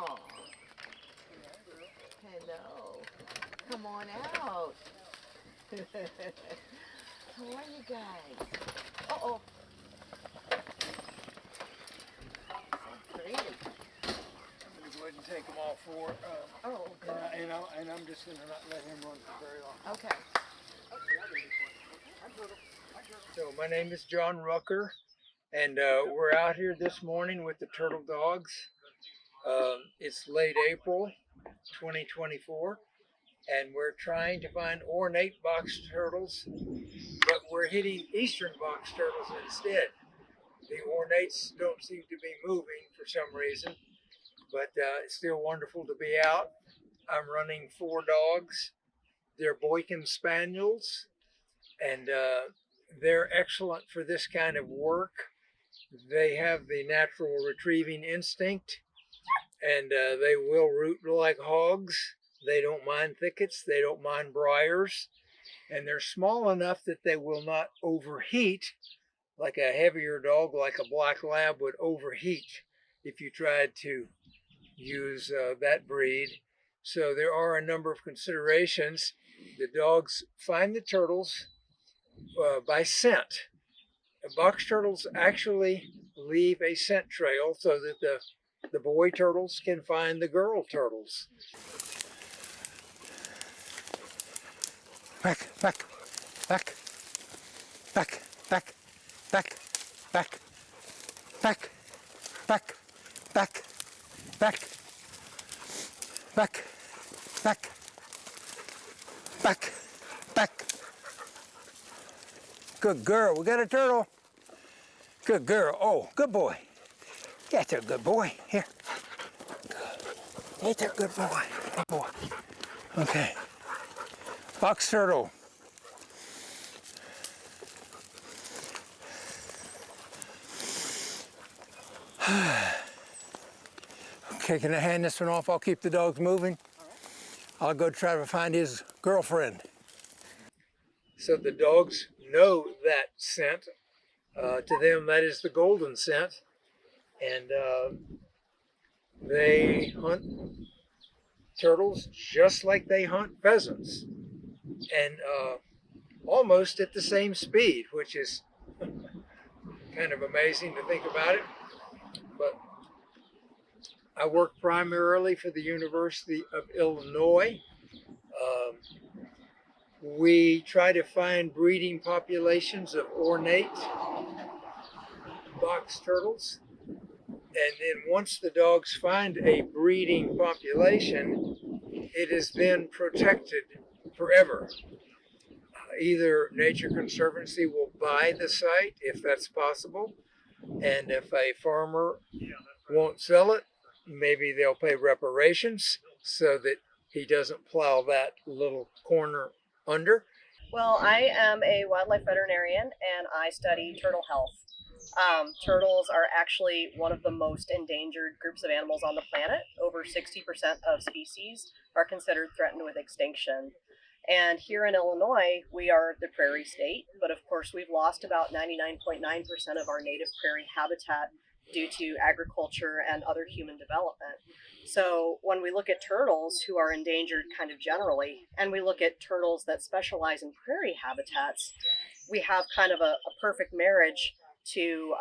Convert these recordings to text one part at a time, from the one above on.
Oh. Hello. Come on out. How are you guys? Uh-oh. So pretty. I'm going to go ahead and take them all four. Oh, okay. And I'm just going to not let him run for very long. Okay. So my name is John Rucker, and we're out here this morning with the turtle dogs. It's late April 2024, and we're trying to find ornate box turtles, but we're hitting eastern box turtles instead. The ornates don't seem to be moving for some reason, but it's still wonderful to be out. I'm running 4 dogs. They're Boykin Spaniels, and they're excellent for this kind of work. They have the natural retrieving instinct, and they will root like hogs. They don't mind thickets, they don't mind briars, and they're small enough that they will not overheat like a heavier dog like a black lab would overheat if you tried to use that breed. So there are a number of considerations. The dogs find the turtles by scent. The box turtles actually leave a scent trail so that the boy turtles can find the girl turtles. Back, back, back, back, back, back, back, back, back, back, back, back, back, back, back. Good girl, we got a turtle. Good girl, oh, good boy. That's a good boy, here. That's a good boy, good boy. Okay, box turtle. Okay, can I hand this one off? I'll keep the dogs moving. I'll go try to find his girlfriend. So the dogs know that scent. To them, that is the golden scent. And they hunt turtles just like they hunt pheasants. And almost at the same speed, which is kind of amazing to think about it. But I work primarily for the University of Illinois. We try to find breeding populations of ornate box turtles. And then once the dogs find a breeding population, it is then protected forever. Either Nature Conservancy will buy the site if that's possible, and if a farmer won't sell it, maybe they'll pay reparations so that he doesn't plow that little corner under. Well, I am a wildlife veterinarian and I study turtle health. Turtles are actually one of the most endangered groups of animals on the planet. Over 60% of species are considered threatened with extinction. And here in Illinois, we are the prairie state, but of course we've lost about 99.9% of our native prairie habitat due to agriculture and other human development. So when we look at turtles who are endangered kind of generally, and we look at turtles that specialize in prairie habitats, we have kind of a perfect marriage to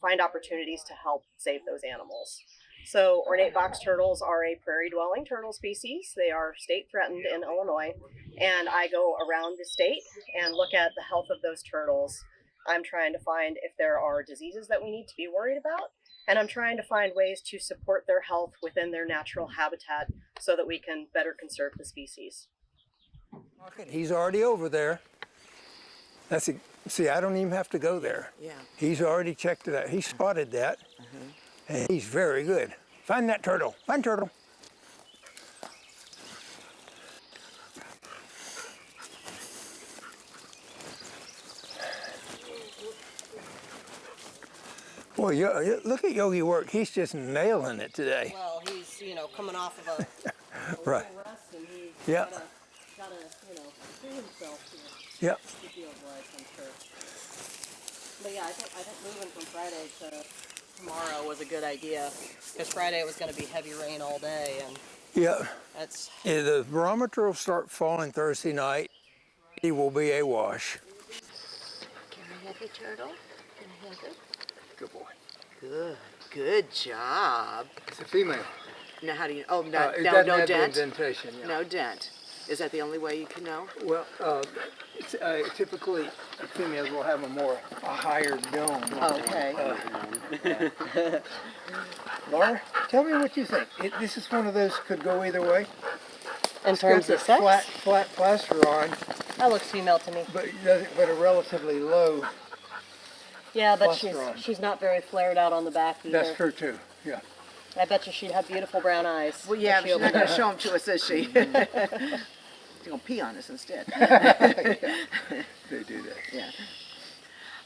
find opportunities to help save those animals. So ornate box turtles are a prairie-dwelling turtle species. They are state threatened in Illinois, and I go around the state and look at the health of those turtles. I'm trying to find if there are diseases that we need to be worried about, and I'm trying to find ways to support their health within their natural habitat so that we can better conserve the species. He's already over there. That's it. See, I don't even have to go there. Yeah. He's already checked it out. He spotted that. And he's very good. Find that turtle. Find turtle. Boy, look at Yogi work. He's just nailing it today. Well, he's, coming off of a right. rest, and he's Yeah. gotta, free himself to Yep. feel right, I'm sure. But yeah, I think moving from Friday to tomorrow was was a good idea because Friday it was going to be heavy rain all day, and Yeah. that's The barometer will start falling Thursday night. It will be a wash. Can I have the turtle? Can I have it? Good boy. Good. Good job. It's a female. Now how do you, oh, It no doesn't have the dent? indentation. Yeah. No dent. Is that the only way you can know? Well, typically females will have a higher dome. Okay. Laura, tell me what you think. This is one of those could go either way. in It's terms got of the sex. flat plaster on, That looks female to me. but a relatively low. Yeah, but Cluster she's not very flared out on the back either. That's true too. Yeah. I bet you she'd have beautiful brown eyes. Well, yeah, if but she she's not opened going it. to show them to us, is she? She's going to pee on us instead. They do that. Yeah.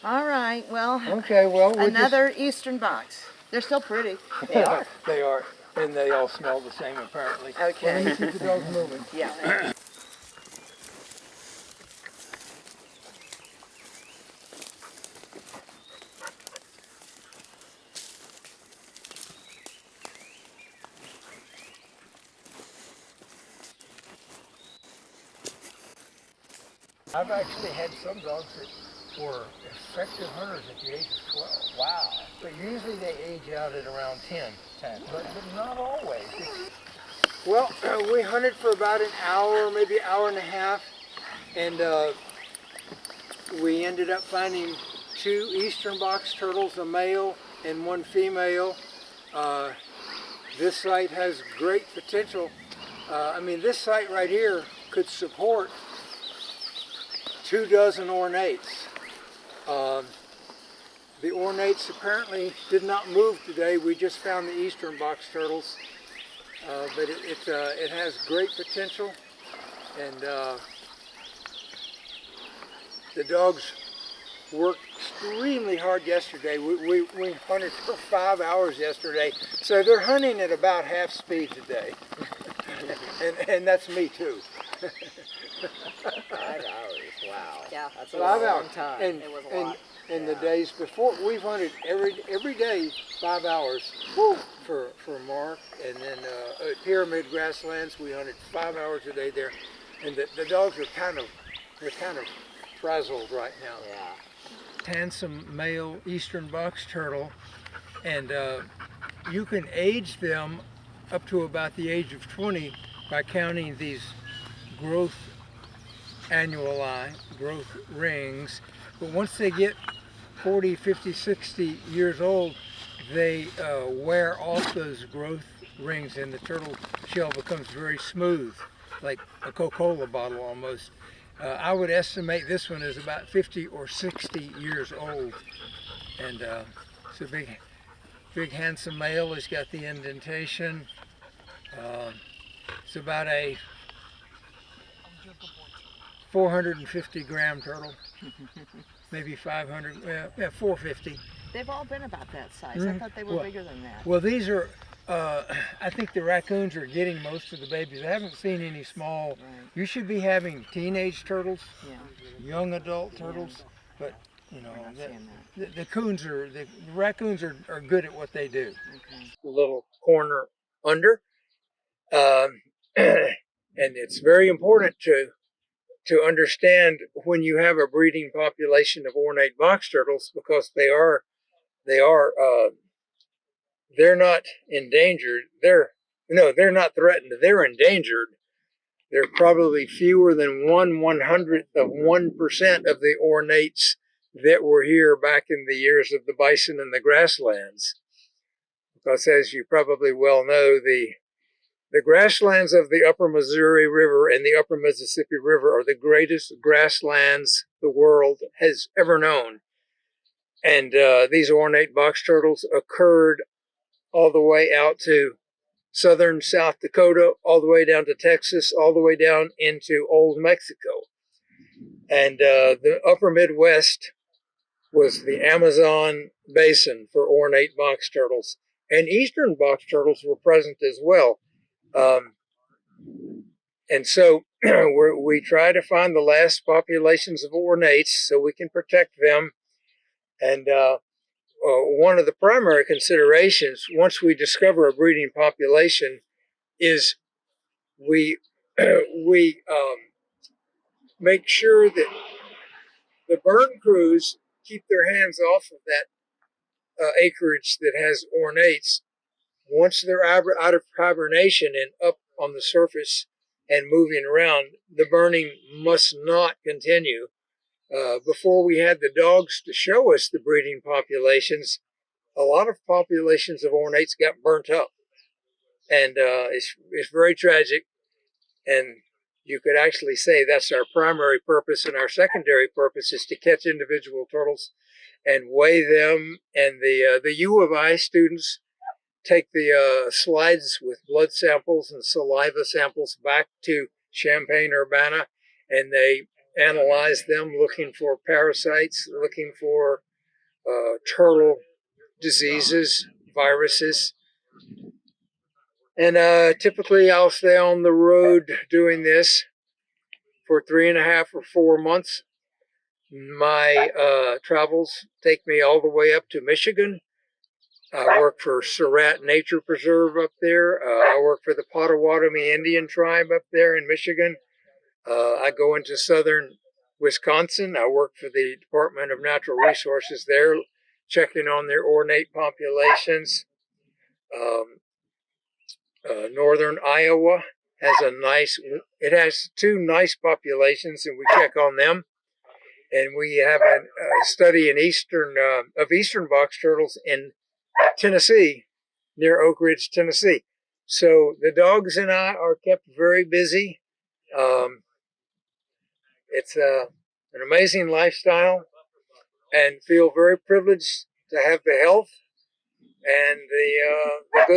All right, well, Okay, well, another Eastern box. They're still pretty. They are. They are, and they all smell the same apparently. Okay. Well, let me keep the dogs moving. Yeah. I've actually had some dogs that were effective hunters at the age of 12. Wow. But usually they age out at around 10. 10. But not always. Well, we hunted for about an hour, maybe an hour and a half, and we ended up finding 2 eastern box turtles, a male and 1 female. This site has great potential. I mean, this site right here could support 24 ornates. The ornates apparently did not move today. We just found the eastern box turtles, but it has great potential, and the dogs worked extremely hard yesterday. We hunted for 5 hours yesterday, so they're hunting at about half speed today, and that's me too. 5 hours. Wow. Yeah. That's a 5 long hours. time. And, It was a and, lot. and the days before, we've hunted every day 5 hours for Mark, and then at Pyramid Grasslands we hunted 5 hours a day there, and the dogs are kind of frazzled right now. Yeah. Handsome male eastern box turtle, and you can age them up to about the age of 20 by counting these growth annuli, growth rings. But once they get 40, 50, 60 years old, they wear off those growth rings, and the turtle shell becomes very smooth, like a Coca-Cola bottle almost. I would estimate this one is about 50 or 60 years old, and it's a big handsome male. He's got the indentation. It's about a 450 gram turtle, maybe 500, yeah, 450. They've all been about that size. I thought they were Well- bigger than that. Well, these are, I think the raccoons are getting most of the babies. I haven't seen any small. Right. You should be having teenage turtles, Yeah. young adult turtles, but you know, We're not seeing that. the raccoons are good at what they do. Okay. A little corner under, and it's very important to understand when you have a breeding population of ornate box turtles, because they're not endangered. They're not threatened. They're endangered. There are probably fewer than 1/100th of 1% of the ornates that were here back in the years of the bison and the grasslands. Because as you probably well know, the grasslands of the upper Missouri River and the upper Mississippi River are the greatest grasslands the world has ever known. And these ornate box turtles occurred all the way out to southern South Dakota, all the way down to Texas, all the way down into old Mexico. And the upper Midwest was the Amazon basin for ornate box turtles. And eastern box turtles were present as well. And so we try to find the last populations of ornates so we can protect them. And one of the primary considerations once we discover a breeding population is we make sure that the burn crews keep their hands off of that acreage that has ornates. Once they're out of hibernation and up on the surface and moving around, the burning must not continue. Before we had the dogs to show us the breeding populations, a lot of populations of ornates got burnt up. And it's very tragic. And you could actually say that's our primary purpose, and our secondary purpose is to catch individual turtles and weigh them. And the U of I students take the slides with blood samples and saliva samples back to Champaign-Urbana, and they analyze them, looking for parasites, looking for turtle diseases, viruses. And typically I'll stay on the road doing this for 3.5 or 4 months. My travels take me all the way up to Michigan. I work for Surratt Nature Preserve up there. I work for the Potawatomi Indian tribe up there in Michigan. I go into southern Wisconsin. I work for the Department of Natural Resources there, checking on their ornate populations. Northern Iowa has 2 nice populations, and we check on them. And we have a study in eastern box turtles in Tennessee, near Oak Ridge, Tennessee. So the dogs and I are kept very busy. It's an amazing lifestyle, and feel very privileged to have the health and the